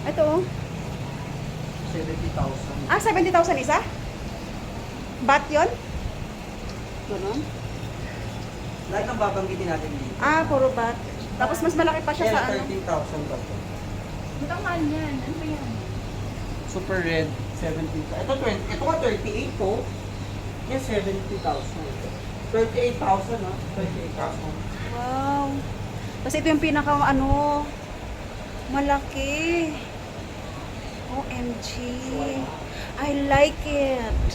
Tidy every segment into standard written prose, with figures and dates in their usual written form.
Ito oh. 70,000. Ah, 70,000 isa? Bat yun? Ganun? Lahat ng babanggitin natin dito. Ah, puro bat. Tapos mas malaki pa siya sa ano. 13,000 ba ito? Ba't ang mahal yan? Ano ba yan? Super red, 70,000. Ito 20. Ito nga 38 po. Yan 70,000. 38,000 ha? 38,000. Wow. Tapos ito yung pinaka ano, malaki. OMG. I like it.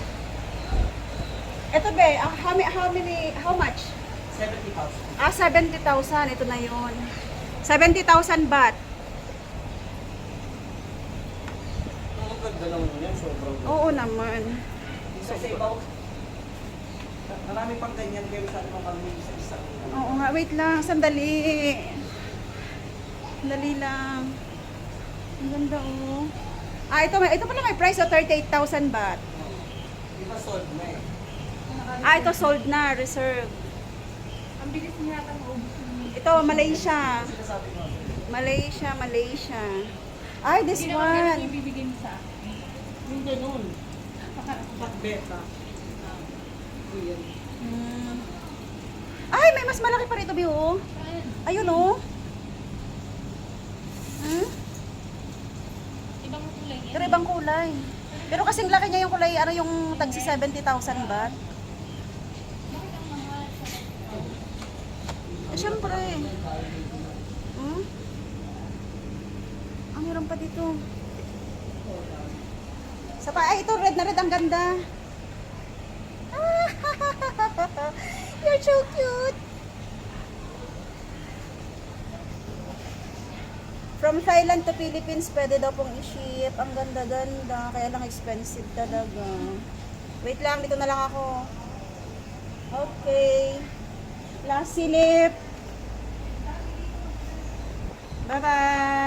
Ito be, how much? 70,000. Ah, 70,000. Ito na yun. 70,000 baht. Ang ganda lang yan, sobrang ganda. Oo naman. Kasi ibaw, marami pang ganyan pero sa ano kami isa-isang. Oo nga, wait lang. Sandali. Sandali lang. Ang ganda oh. Ah, ito pala may price of 38,000 baht. Di ba sold na eh? Ah, ito sold na, reserve. Ang bilis niya yata maubos yung... Ito, Malaysia. Sinasabi mo. Malaysia. Ay, this Hindi naman one. yung ibibigay mo sa akin. Yung ganun. Pakbeta. Yan. Hmm. Ay, may mas malaki pa rito, Biho. Saan? Ayun, oh. Hmm? Ibang kulay yan. Pero ibang kulay. Pero kasing laki niya yung kulay, ano yung tagsi 70,000 baht. Bakit ang mahal? Eh, syempre. Hmm? Ang meron pa dito. Ay, ito red na red, ang ganda. You're so cute. From Thailand to Philippines, pwede daw pong i-ship. Ang ganda-ganda. Kaya lang expensive talaga. Wait lang, dito na lang ako. Okay. Last silip. Bye-bye.